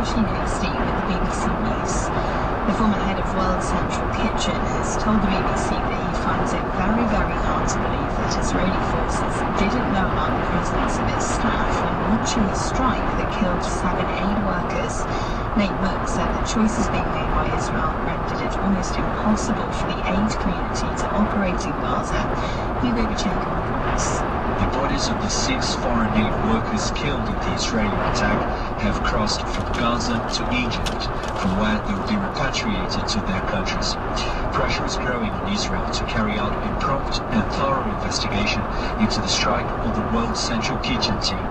Roisin Hasty with the BBC News. The former head of World Central Kitchen has told the BBC that he finds it very, very hard to believe that Israeli forces didn't know about the presence of its staff when launching a strike that killed 7 aid workers. Nate Mook said the choices being made by Israel rendered it almost impossible for the aid community to operate in Gaza. Hugo Bachenko reports. The bodies of the 6 foreign aid workers killed in the Israeli attack have crossed from Gaza to Egypt, from where they will be repatriated to their countries. Pressure is growing on Israel to carry out a prompt and thorough investigation into the strike of the World Central Kitchen team.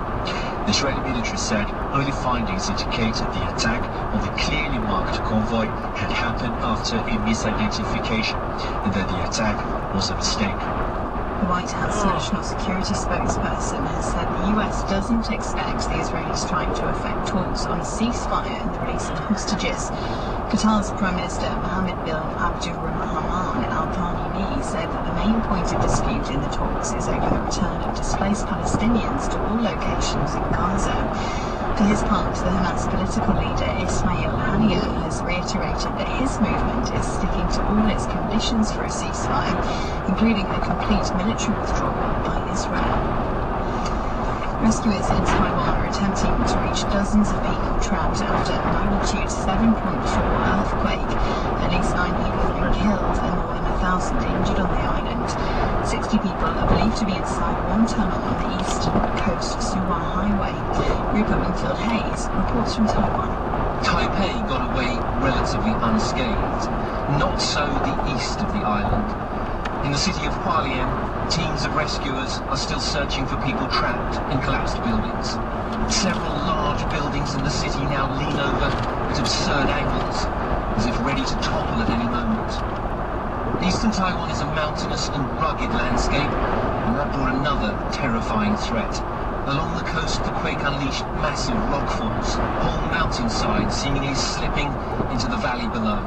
The Israeli military said early findings indicated the attack on the clearly marked convoy had happened after a misidentification and that the attack was a mistake. The White House national security spokesperson has said the US doesn't expect the Israeli strike to affect talks on a ceasefire and the release of hostages. Qatar's Prime Minister Mohammed bin Abdulrahman Al Thani said that the main point of dispute in the talks is over the return of displaced Palestinians to all locations in Gaza. For his part, the Hamas political leader Ismail Haniyeh has reiterated that his movement is sticking to all its conditions for a ceasefire, including a complete military withdrawal by Israel. Rescuers in Taiwan are attempting to reach dozens of people trapped after a magnitude 7.4 earthquake. At least 9 people have been killed and more than 1,000 injured on the island. 60 people are believed to be inside one tunnel on the eastern coast Suwa Highway. Rupert Winfield-Hayes reports from Taiwan. Taipei got away relatively unscathed. Not so the east of the island. In the city of Hualien, teams of rescuers are still searching for people trapped in collapsed buildings. Several large buildings in the city now lean over at absurd angles, as if ready to topple at any moment. Eastern Taiwan is a mountainous and rugged landscape, and that brought another terrifying threat. Along the coast, the quake unleashed massive rockfalls, whole mountainsides seemingly slipping into the valley below.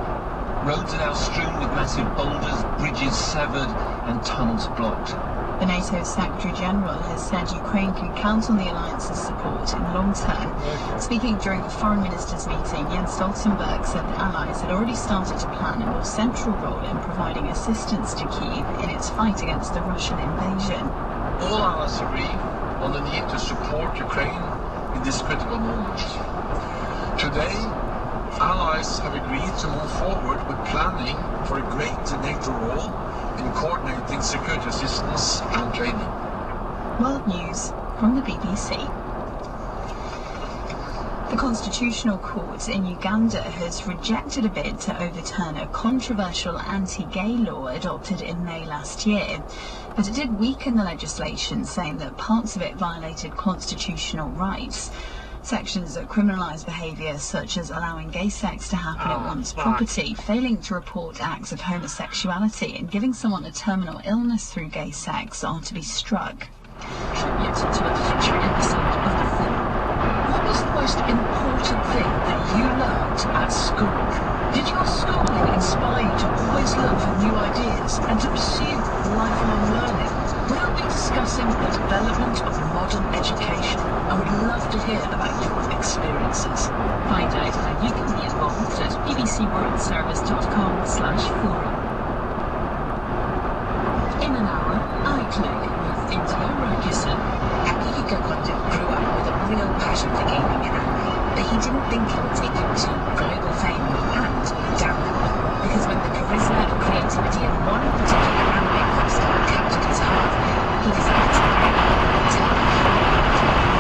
Roads are now strewn with massive boulders, bridges severed, and tunnels blocked. The NATO Secretary-General has said Ukraine can count on the alliance's support in the long term. Speaking during the foreign ministers' meeting, Jens Stoltenberg said the allies had already started to plan a more central role in providing assistance to Kyiv in its fight against the Russian invasion. All allies agree on the need to support Ukraine in this critical moment. Today, allies have agreed to move forward with planning for a greater NATO role in coordinating security assistance and training. World News from the BBC. The Constitutional Court in Uganda has rejected a bid to overturn a controversial anti-gay law adopted in May last year. But it did weaken the legislation, saying that parts of it violated constitutional rights. Sections that criminalise behaviour such as allowing gay sex to happen at one's property, failing to report acts of homosexuality and giving someone a terminal illness through gay sex are to be struck. Tribute to a future episode of the film. What was the most important thing that you learned at school? Did your schooling inspire you to always look for new ideas and to pursue lifelong learning? We'll be discussing the development of modern education, and we'd love to hear about your experiences. Find out how you can be involved at bbcworldservice.com/forum. In an hour, iClick with India Ragusan. Akihiko Kondo grew up with a real passion for gaming and anime, but he didn't think it would take him to global fame and downhill, because when the charisma and creativity of one particular anime monster captured his heart, he decided to marry it.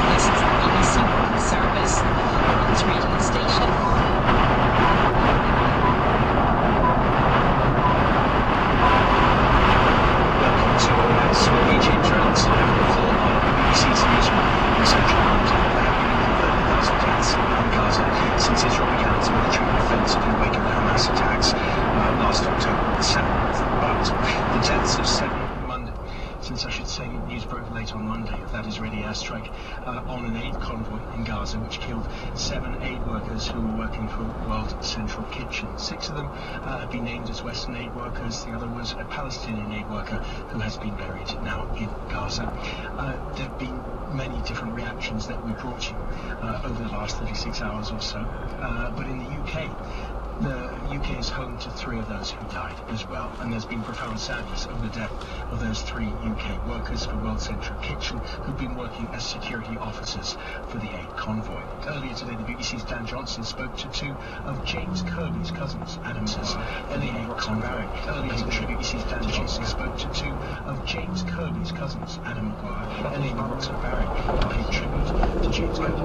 This is the BBC World Service, Ireland's radio station. Welcome to Swedish Insurance and Floor on BBC's newsroom in central London. There have been over 1,000 deaths in Gaza since Israel began its military offensive in the wake of the Hamas attacks last October 7th. But 7 aid workers who were working for World Central Kitchen. 6 of them have been named as Western aid workers. The other was a Palestinian aid worker who has been buried now in Gaza. There have been many different reactions that we brought you over the last 36 hours or so. But in the UK is home to 3 of those who died as well, and there's been profound sadness over the death of those 3 UK workers for World Central Kitchen who've been working as security officers for the aid convoy. Earlier today, the BBC's Dan Johnson spoke to 2 of James Kirby's cousins, Adam and the aid convoy. Earlier today, the BBC's Dan Johnson spoke to 2 of James Kirby's cousins, Adam McGuire and Amy Barry, who paid tribute to James Kirby.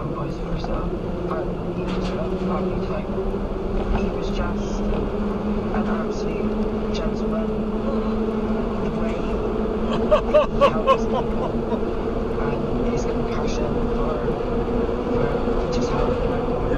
And vice versa, and he was a family type. He was just an absolute gentleman. The way he helps people and his compassion for just helping everyone.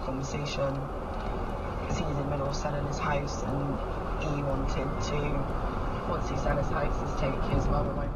Conversation because he's in the middle of selling his house and he wanted to, once he sell his house, is take his mum away